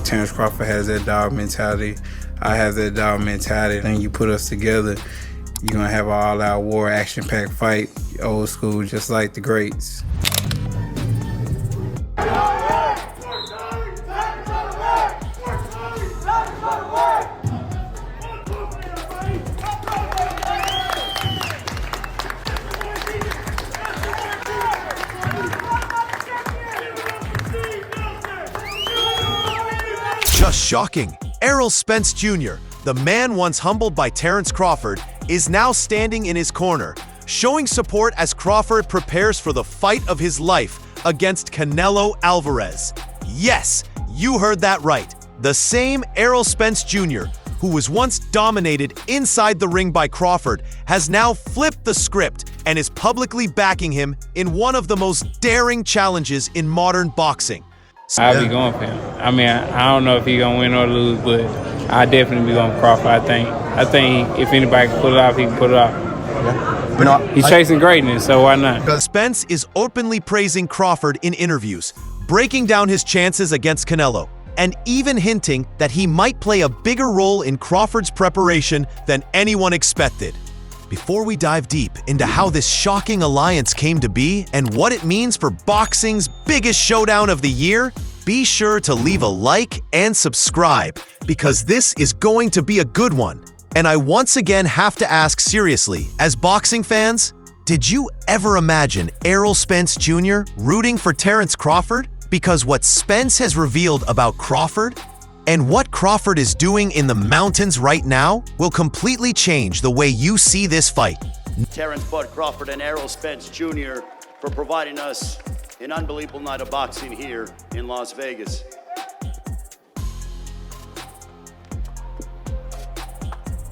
Terence Crawford has that dog mentality. I have that dog mentality. Then you put us together, you're going to have an all-out war, action-packed fight, old school, just like the greats. Just shocking. Errol Spence Jr., the man once humbled by Terence Crawford, is now standing in his corner, showing support as Crawford prepares for the fight of his life against Canelo Alvarez. Yes, you heard that right. The same Errol Spence Jr., who was once dominated inside the ring by Crawford, has now flipped the script and is publicly backing him in one of the most daring challenges in modern boxing. I'll be going for him. I mean, I don't know if he's gonna win or lose, but I definitely be going for Crawford. I think if anybody can pull it off, he can pull it off. Yeah. But he's chasing greatness, so why not? Spence is openly praising Crawford in interviews, breaking down his chances against Canelo, and even hinting that he might play a bigger role in Crawford's preparation than anyone expected. Before we dive deep into how this shocking alliance came to be and what it means for boxing's biggest showdown of the year, be sure to leave a like and subscribe, because this is going to be a good one. And I once again have to ask seriously, as boxing fans, did you ever imagine Errol Spence Jr. rooting for Terence Crawford? Because what Spence has revealed about Crawford and what Crawford is doing in the mountains right now will completely change the way you see this fight. Terence Bud Crawford and Errol Spence Jr. for providing us an unbelievable night of boxing here in Las Vegas.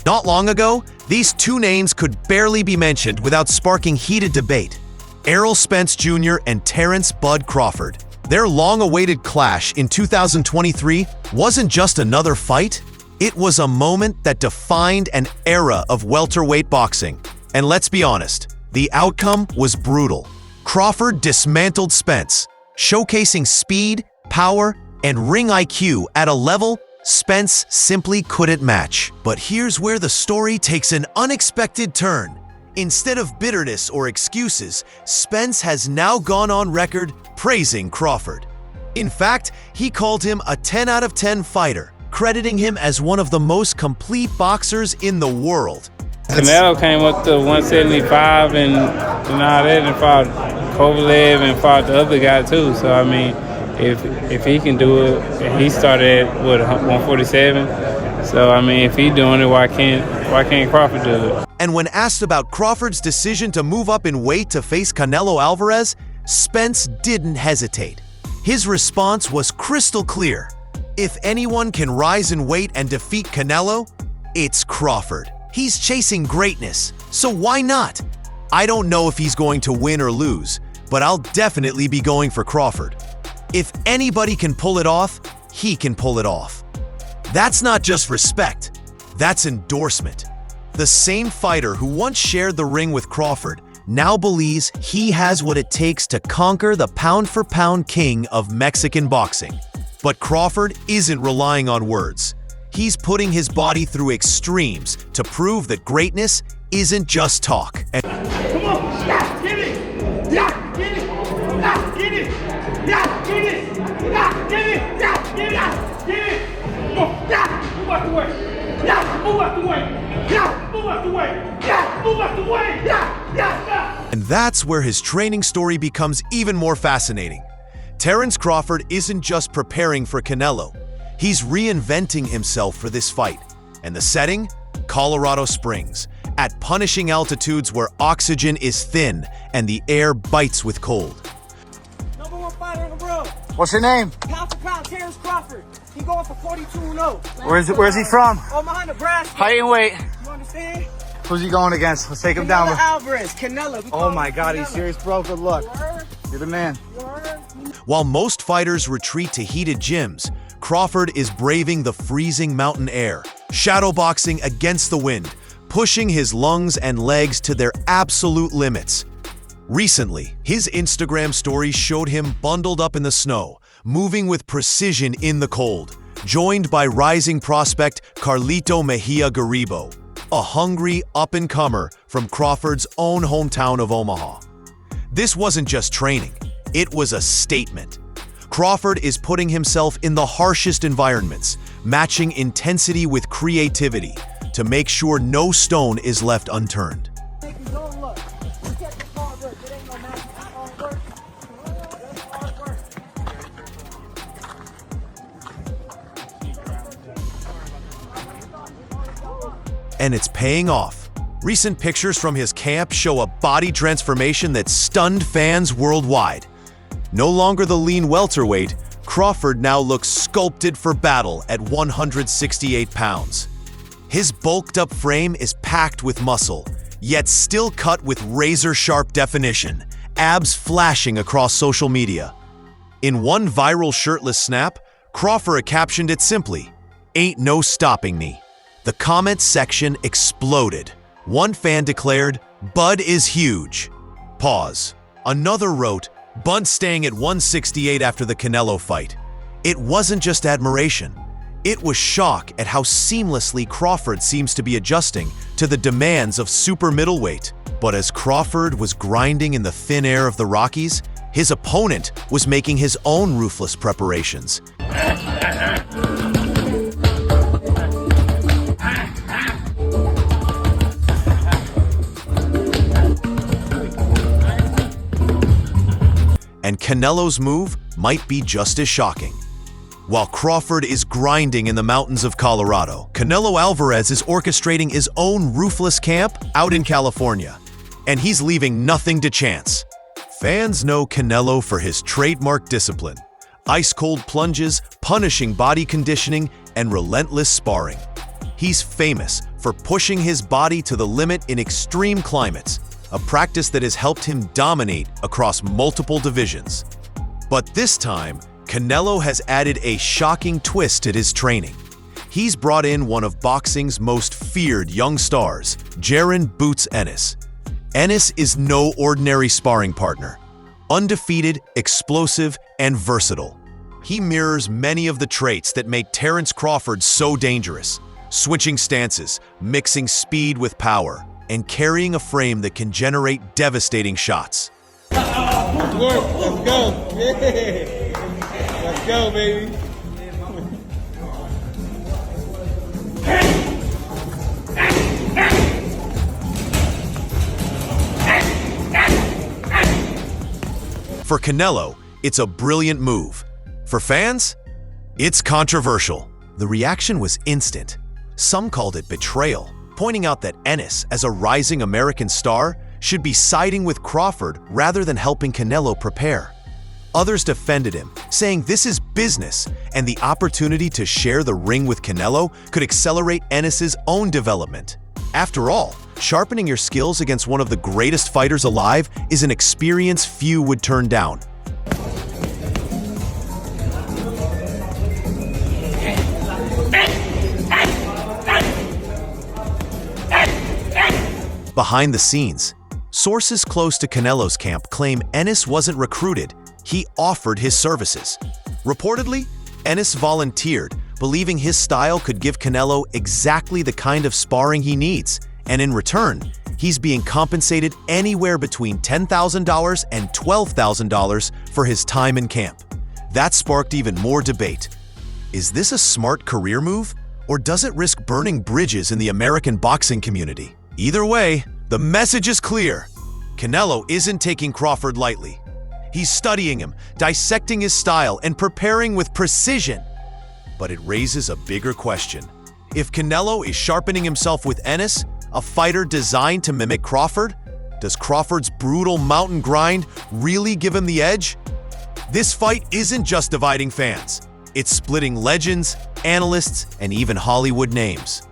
Not long ago, these two names could barely be mentioned without sparking heated debate. Errol Spence Jr. and Terence Bud Crawford. Their long-awaited clash in 2023 wasn't just another fight, it was a moment that defined an era of welterweight boxing. And let's be honest, the outcome was brutal. Crawford dismantled Spence, showcasing speed, power, and ring IQ at a level Spence simply couldn't match. But here's where the story takes an unexpected turn. Instead of bitterness or excuses, Spence has now gone on record praising Crawford. In fact, he called him a 10 out of 10 fighter, crediting him as one of the most complete boxers in the world. Canelo came up to 175 and all that, and fought Kovalev and fought the other guy too. So I mean, if he can do it, he started at what, 147. So I mean, if he's doing it, why can't Crawford do it? And when asked about Crawford's decision to move up in weight to face Canelo Alvarez, Spence didn't hesitate. His response was crystal clear. If anyone can rise in weight and defeat Canelo, it's Crawford. He's chasing greatness, so why not? I don't know if he's going to win or lose, but I'll definitely be going for Crawford. If anybody can pull it off, he can pull it off. That's not just respect, that's endorsement. The same fighter who once shared the ring with Crawford now believes he has what it takes to conquer the pound-for-pound king of Mexican boxing. But Crawford isn't relying on words. He's putting his body through extremes to prove that greatness isn't just talk. Come on, yeah, get it, yeah, get it, yeah, get it, yeah, get it, yeah, get it, yeah, get it, yeah, get it. Come on, yeah, move out the way, yeah, move out the way, yeah, move out the way, yeah, move out the way, yeah, yeah. And that's where his training story becomes even more fascinating. Terence Crawford isn't just preparing for Canelo. He's reinventing himself for this fight. And the setting? Colorado Springs, at punishing altitudes where oxygen is thin and the air bites with cold. #1 fighter in the world. What's your name? Pound for pound, Terence Crawford. He going for 42-0. Where's he from? Omaha, Nebraska. Height and weight. You understand? Who's he going against? Let's take him Canelo down. Alvarez, Canelo. Oh my God, he's serious, bro. Good luck. You heard? You're the man. You heard? While most fighters retreat to heated gyms, Crawford is braving the freezing mountain air, shadowboxing against the wind, pushing his lungs and legs to their absolute limits. Recently, his Instagram story showed him bundled up in the snow, moving with precision in the cold, joined by rising prospect Carlito Mejia Garibo, a hungry up-and-comer from Crawford's own hometown of Omaha. This wasn't just training, it was a statement. Crawford is putting himself in the harshest environments, matching intensity with creativity to make sure no stone is left unturned. And it's paying off. Recent pictures from his camp show a body transformation that stunned fans worldwide. No longer the lean welterweight, Crawford now looks sculpted for battle at 168 pounds. His bulked-up frame is packed with muscle, yet still cut with razor-sharp definition, abs flashing across social media. In one viral shirtless snap, Crawford captioned it simply, "Ain't no stopping me." The comment section exploded. One fan declared, "Bud is huge." Pause. Another wrote, "Bud staying at 168 after the Canelo fight." It wasn't just admiration. It was shock at how seamlessly Crawford seems to be adjusting to the demands of super middleweight. But as Crawford was grinding in the thin air of the Rockies, his opponent was making his own ruthless preparations. And Canelo's move might be just as shocking. While Crawford is grinding in the mountains of Colorado, Canelo Alvarez is orchestrating his own ruthless camp out in California, and he's leaving nothing to chance. Fans know Canelo for his trademark discipline, ice-cold plunges, punishing body conditioning, and relentless sparring. He's famous for pushing his body to the limit in extreme climates, a practice that has helped him dominate across multiple divisions. But this time, Canelo has added a shocking twist to his training. He's brought in one of boxing's most feared young stars, Jaron "Boots" Ennis. Ennis is no ordinary sparring partner. Undefeated, explosive, and versatile. He mirrors many of the traits that make Terence Crawford so dangerous, switching stances, mixing speed with power, and carrying a frame that can generate devastating shots. Let's go. Yeah. Let's go, baby. For Canelo, it's a brilliant move. For fans, it's controversial. The reaction was instant. Some called it betrayal, pointing out that Ennis, as a rising American star, should be siding with Crawford rather than helping Canelo prepare. Others defended him, saying this is business, and the opportunity to share the ring with Canelo could accelerate Ennis's own development. After all, sharpening your skills against one of the greatest fighters alive is an experience few would turn down. Behind the scenes, sources close to Canelo's camp claim Ennis wasn't recruited, he offered his services. Reportedly, Ennis volunteered, believing his style could give Canelo exactly the kind of sparring he needs, and in return, he's being compensated anywhere between $10,000 and $12,000 for his time in camp. That sparked even more debate. Is this a smart career move, or does it risk burning bridges in the American boxing community? Either way, the message is clear. Canelo isn't taking Crawford lightly. He's studying him, dissecting his style, and preparing with precision. But it raises a bigger question. If Canelo is sharpening himself with Ennis, a fighter designed to mimic Crawford, does Crawford's brutal mountain grind really give him the edge? This fight isn't just dividing fans. It's splitting legends, analysts, and even Hollywood names.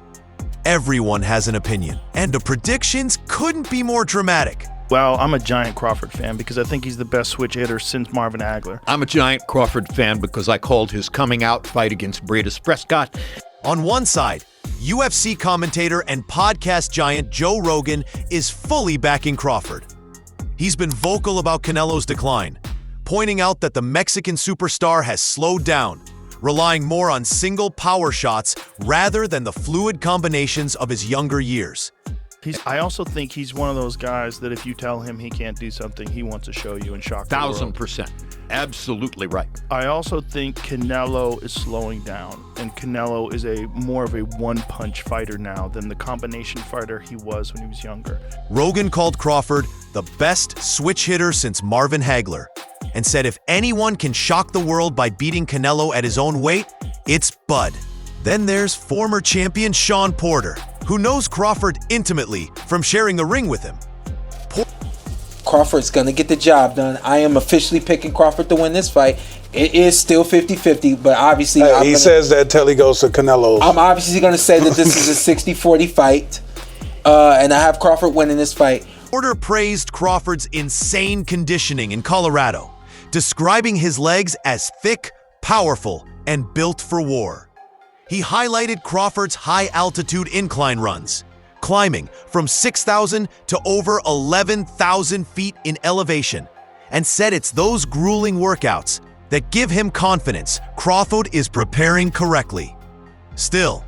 Everyone has an opinion, and the predictions couldn't be more dramatic. Well, I'm a giant Crawford fan because I think he's the best switch hitter since Marvin Hagler. I'm a giant Crawford fan because I called his coming out fight against Breidis Prescott. On one side, UFC commentator and podcast giant Joe Rogan is fully backing Crawford. He's been vocal about Canelo's decline, pointing out that the Mexican superstar has slowed down, relying more on single power shots rather than the fluid combinations of his younger years. I also think he's one of those guys that if you tell him he can't do something, he wants to show you and shock the world. 1000%. Absolutely right. I also think Canelo is slowing down, and Canelo is more of a one-punch fighter now than the combination fighter he was when he was younger. Rogan called Crawford the best switch hitter since Marvin Hagler, and said if anyone can shock the world by beating Canelo at his own weight, it's Bud. Then there's former champion Shawn Porter, who knows Crawford intimately from sharing the ring with him. Crawford's going to get the job done. I am officially picking Crawford to win this fight. It is still 50-50, but obviously... he says that till he goes to Canelo. I'm obviously going to say that this is a 60-40 fight, and I have Crawford winning this fight. Porter praised Crawford's insane conditioning in Colorado, describing his legs as thick, powerful, and built for war. He highlighted Crawford's high-altitude incline runs, climbing from 6,000 to over 11,000 feet in elevation, and said it's those grueling workouts that give him confidence Crawford is preparing correctly. Still,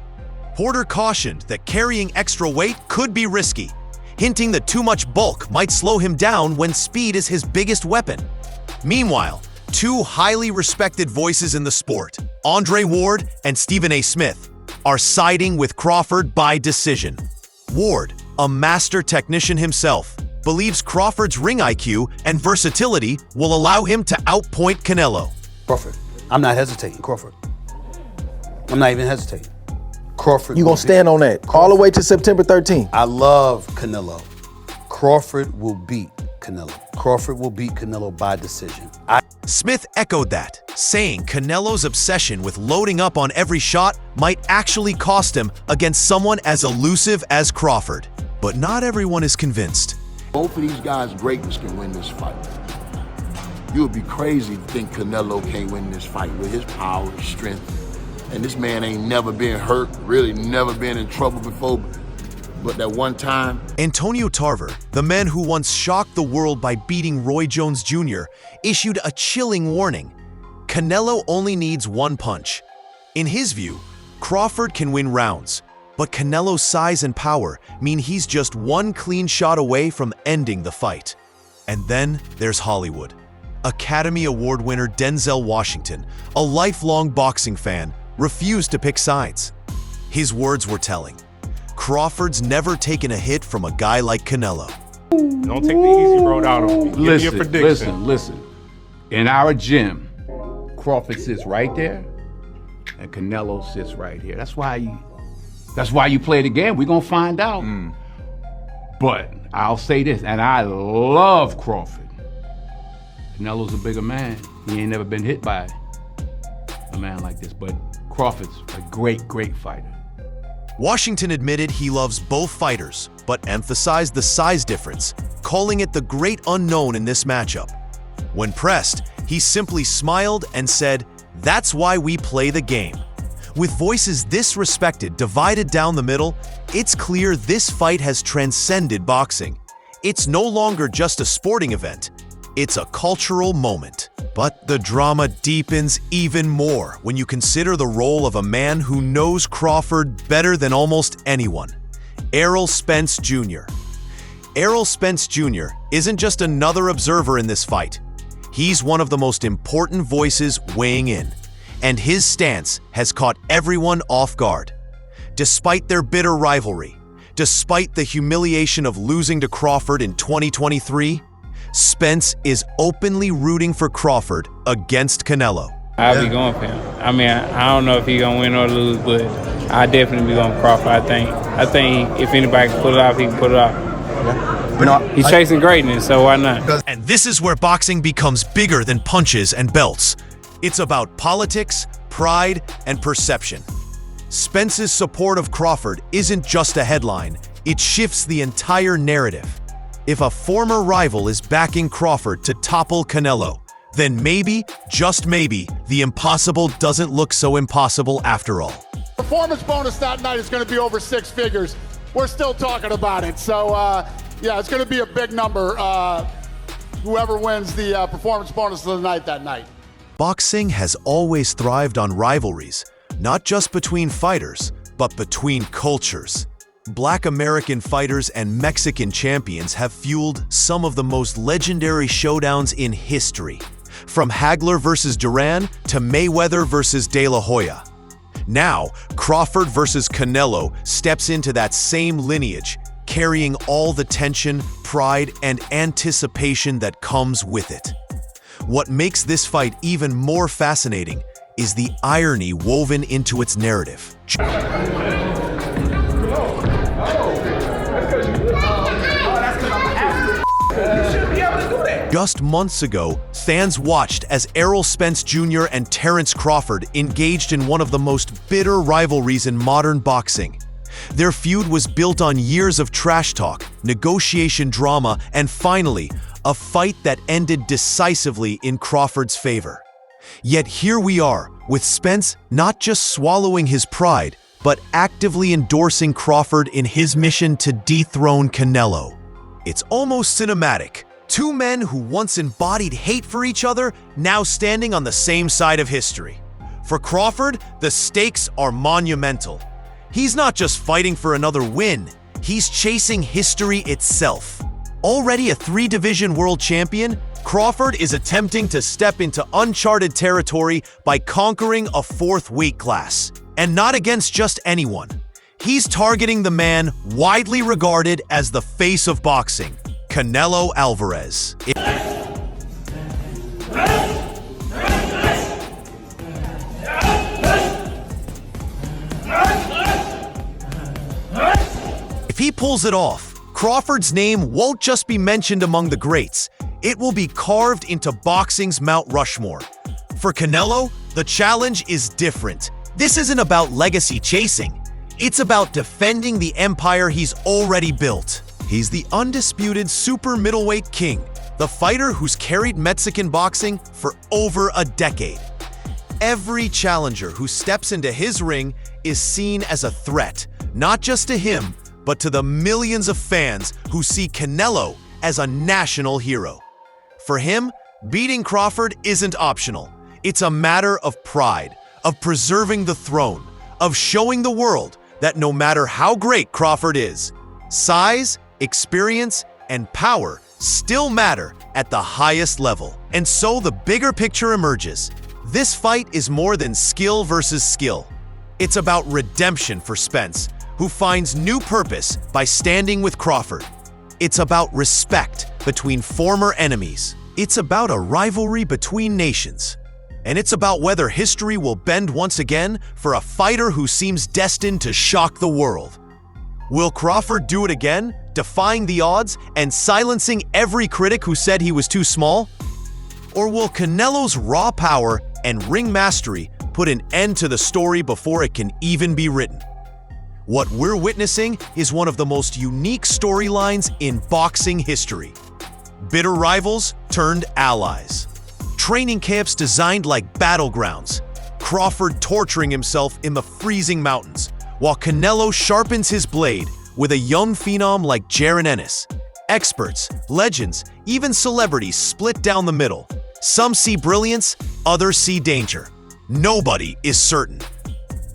Porter cautioned that carrying extra weight could be risky, hinting that too much bulk might slow him down when speed is his biggest weapon. Meanwhile, two highly respected voices in the sport, Andre Ward and Stephen A. Smith, are siding with Crawford by decision. Ward, a master technician himself, believes Crawford's ring IQ and versatility will allow him to outpoint Canelo. Crawford, I'm not hesitating, Crawford. I'm not even hesitating. Crawford. You gonna stand on that all the way to September 13th? I love Canelo. Crawford will beat Canelo. Crawford will beat Canelo by decision. Smith echoed that, saying Canelo's obsession with loading up on every shot might actually cost him against someone as elusive as Crawford. But not everyone is convinced. Both of these guys' greatness can win this fight. You would be crazy to think Canelo can't win this fight with his power, strength. And this man ain't never been hurt, really never been in trouble before. But that one time... Antonio Tarver, the man who once shocked the world by beating Roy Jones Jr., issued a chilling warning. Canelo only needs one punch. In his view, Crawford can win rounds, but Canelo's size and power mean he's just one clean shot away from ending the fight. And then there's Hollywood. Academy Award winner Denzel Washington, a lifelong boxing fan, refused to pick sides. His words were telling. Crawford's never taken a hit from a guy like Canelo. Don't take the easy road out on me. Give me your prediction. Listen. In our gym, Crawford sits right there, and Canelo sits right here. That's why you play the game. We're gonna find out. But I'll say this, and I love Crawford. Canelo's a bigger man. He ain't never been hit by a man like this, but Crawford's a great, great fighter. Washington admitted he loves both fighters, but emphasized the size difference, calling it the great unknown in this matchup. When pressed, he simply smiled and said, "That's why we play the game." With voices this respected divided down the middle, it's clear this fight has transcended boxing. It's no longer just a sporting event. It's a cultural moment. But the drama deepens even more when you consider the role of a man who knows Crawford better than almost anyone, Errol Spence Jr. Errol Spence Jr. isn't just another observer in this fight. He's one of the most important voices weighing in, and his stance has caught everyone off guard. Despite their bitter rivalry, despite the humiliation of losing to Crawford in 2023, Spence is openly rooting for Crawford against Canelo. I'll be going for him. I mean, I don't know if he's going to win or lose, but I definitely be going for Crawford. I think if anybody can pull it off, he can pull it off. He's chasing greatness, so why not? And this is where boxing becomes bigger than punches and belts. It's about politics, pride, and perception. Spence's support of Crawford isn't just a headline, it shifts the entire narrative. If a former rival is backing Crawford to topple Canelo, then maybe, just maybe, the impossible doesn't look so impossible after all. Performance bonus that night is going to be over 6 figures. We're still talking about it. So, yeah, it's going to be a big number, whoever wins the performance bonus of the night that night. Boxing has always thrived on rivalries, not just between fighters, but between cultures. Black American fighters and Mexican champions have fueled some of the most legendary showdowns in history, from Hagler versus Jaron to Mayweather versus De La Hoya. Now, Crawford versus Canelo steps into that same lineage, carrying all the tension, pride, and anticipation that comes with it. What makes this fight even more fascinating is the irony woven into its narrative. Just months ago, fans watched as Errol Spence Jr. and Terence Crawford engaged in one of the most bitter rivalries in modern boxing. Their feud was built on years of trash talk, negotiation drama, and finally, a fight that ended decisively in Crawford's favor. Yet here we are, with Spence not just swallowing his pride, but actively endorsing Crawford in his mission to dethrone Canelo. It's almost cinematic. Two men who once embodied hate for each other, now standing on the same side of history. For Crawford, the stakes are monumental. He's not just fighting for another win, he's chasing history itself. Already a three-division world champion, Crawford is attempting to step into uncharted territory by conquering a fourth weight class. And not against just anyone. He's targeting the man widely regarded as the face of boxing, Canelo Alvarez. If he pulls it off, Crawford's name won't just be mentioned among the greats, it will be carved into boxing's Mount Rushmore. For Canelo, the challenge is different. This isn't about legacy chasing. It's about defending the empire he's already built. He's the undisputed super middleweight king, the fighter who's carried Mexican boxing for over a decade. Every challenger who steps into his ring is seen as a threat, not just to him, but to the millions of fans who see Canelo as a national hero. For him, beating Crawford isn't optional. It's a matter of pride, of preserving the throne, of showing the world that no matter how great Crawford is, size, experience, and power still matter at the highest level. And so the bigger picture emerges. This fight is more than skill versus skill. It's about redemption for Spence, who finds new purpose by standing with Crawford. It's about respect between former enemies. It's about a rivalry between nations. And it's about whether history will bend once again for a fighter who seems destined to shock the world. Will Crawford do it again, defying the odds and silencing every critic who said he was too small? Or will Canelo's raw power and ring mastery put an end to the story before it can even be written? What we're witnessing is one of the most unique storylines in boxing history. Bitter rivals turned allies. Training camps designed like battlegrounds. Crawford torturing himself in the freezing mountains, while Canelo sharpens his blade with a young phenom like Jaron Ennis. Experts, legends, even celebrities split down the middle. Some see brilliance, others see danger. Nobody is certain.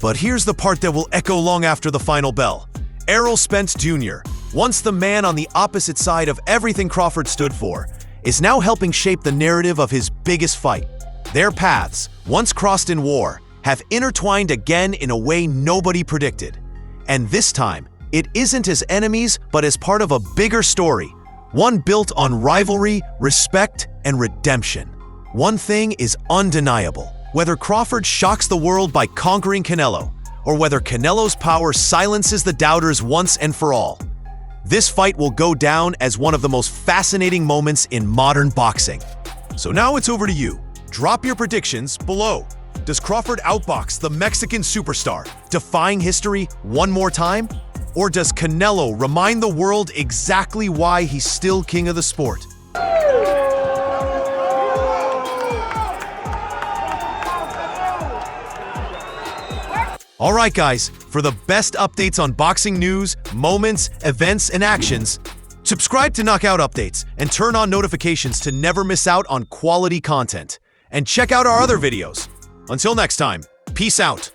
But here's the part that will echo long after the final bell. Errol Spence Jr., once the man on the opposite side of everything Crawford stood for, is now helping shape the narrative of his biggest fight. Their paths, once crossed in war, have intertwined again in a way nobody predicted. And this time, it isn't as enemies, but as part of a bigger story, one built on rivalry, respect, and redemption. One thing is undeniable. Whether Crawford shocks the world by conquering Canelo, or whether Canelo's power silences the doubters once and for all, this fight will go down as one of the most fascinating moments in modern boxing. So now it's over to you. Drop your predictions below. Does Crawford outbox the Mexican superstar, defying history one more time? Or does Canelo remind the world exactly why he's still king of the sport? All right, guys, for the best updates on boxing news, moments, events, and actions, subscribe to Knockout Updates and turn on notifications to never miss out on quality content. and check out our other videos. Until next time, peace out.